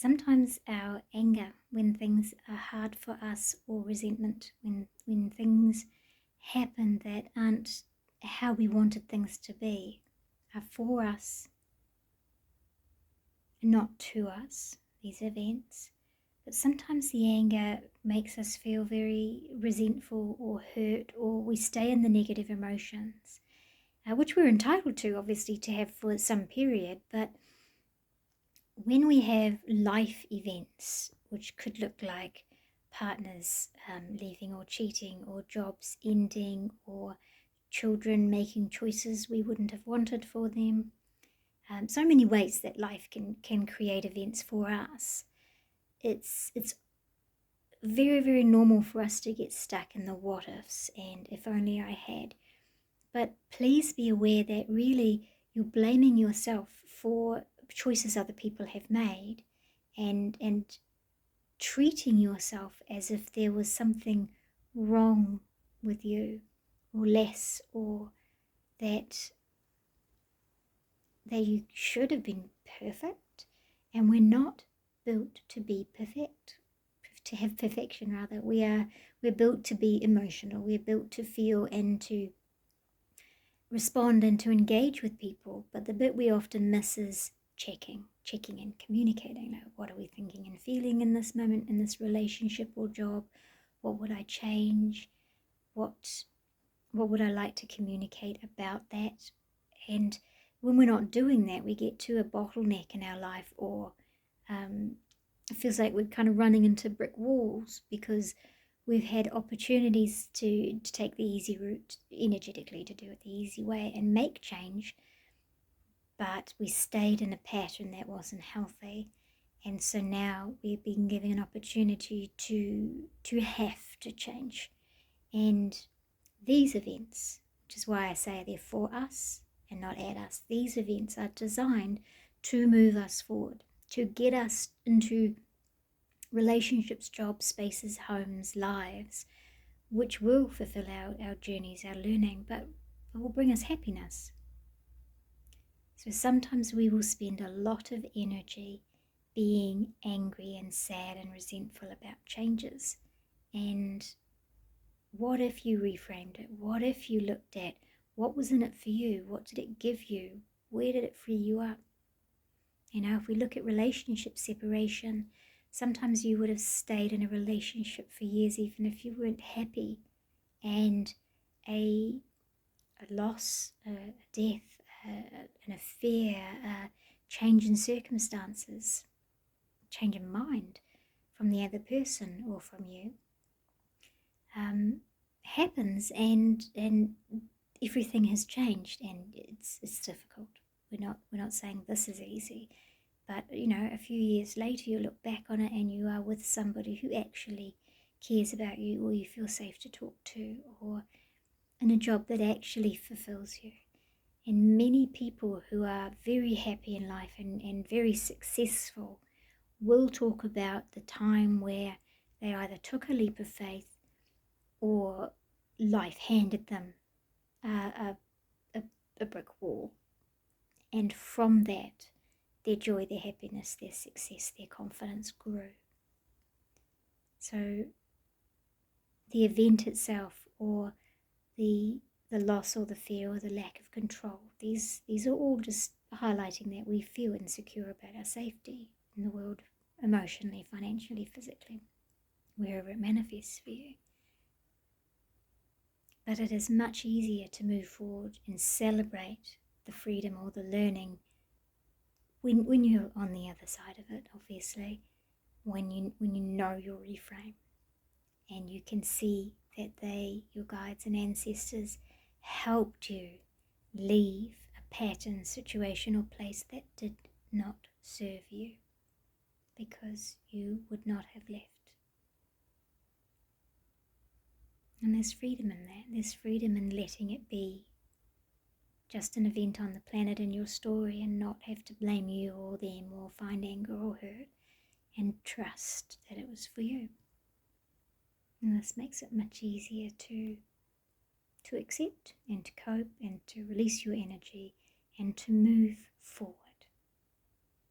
Sometimes our anger, when things are hard for us, or resentment, when things happen that aren't how we wanted things to be, are for us, not to us, these events. But sometimes the anger makes us feel very resentful or hurt, or we stay in the negative emotions, which we're entitled to, obviously, to have for some period. But when we have life events, which could look like partners leaving or cheating, or jobs ending, or children making choices we wouldn't have wanted for them, so many ways that life can create events for us. It's very, very normal for us to get stuck in the what ifs and if only I had. But please be aware that really you're blaming yourself for choices other people have made, and treating yourself as if there was something wrong with you, or less, or that you should have been perfect. And we're not built to be perfect, to have perfection rather. We're built to be emotional. We're built to feel and to respond and to engage with people. But the bit we often miss is checking and communicating. Like, what are we thinking and feeling in this moment, in this relationship or job? What would I change? What would I like to communicate about that? And when we're not doing that, we get to a bottleneck in our life, or it feels like we're kind of running into brick walls because we've had opportunities to take the easy route energetically, to do it the easy way and make change, but we stayed in a pattern that wasn't healthy. And so now we've been given an opportunity to have to change. And these events, which is why I say they're for us and not at us, these events are designed to move us forward, to get us into relationships, jobs, spaces, homes, lives, which will fulfill our journeys, our learning, but will bring us happiness. So sometimes we will spend a lot of energy being angry and sad and resentful about changes. And what if you reframed it? What if you looked at what was in it for you? What did it give you? Where did it free you up? You know, if we look at relationship separation, sometimes you would have stayed in a relationship for years even if you weren't happy. And a loss, a death, an affair, a change in circumstances, change in mind from the other person or from you, happens, and everything has changed, and it's difficult. We're not saying this is easy, but you know, a few years later you look back on it and you are with somebody who actually cares about you, or you feel safe to talk to, or in a job that actually fulfills you. And many people who are very happy in life and very successful will talk about the time where they either took a leap of faith or life handed them a brick wall. And from that, their joy, their happiness, their success, their confidence grew. So the event itself, or the loss or the fear or the lack of control, these are all just highlighting that we feel insecure about our safety in the world, emotionally, financially, physically, wherever it manifests for you. But it is much easier to move forward and celebrate the freedom or the learning when you're on the other side of it, obviously, when you know your reframe and you can see that they, your guides and ancestors, helped you leave a pattern, situation or place that did not serve you, because you would not have left. And there's freedom in that. There's freedom in letting it be just an event on the planet in your story, and not have to blame you or them or find anger or hurt, and trust that it was for you. And this makes it much easier to accept and to cope and to release your energy and to move forward.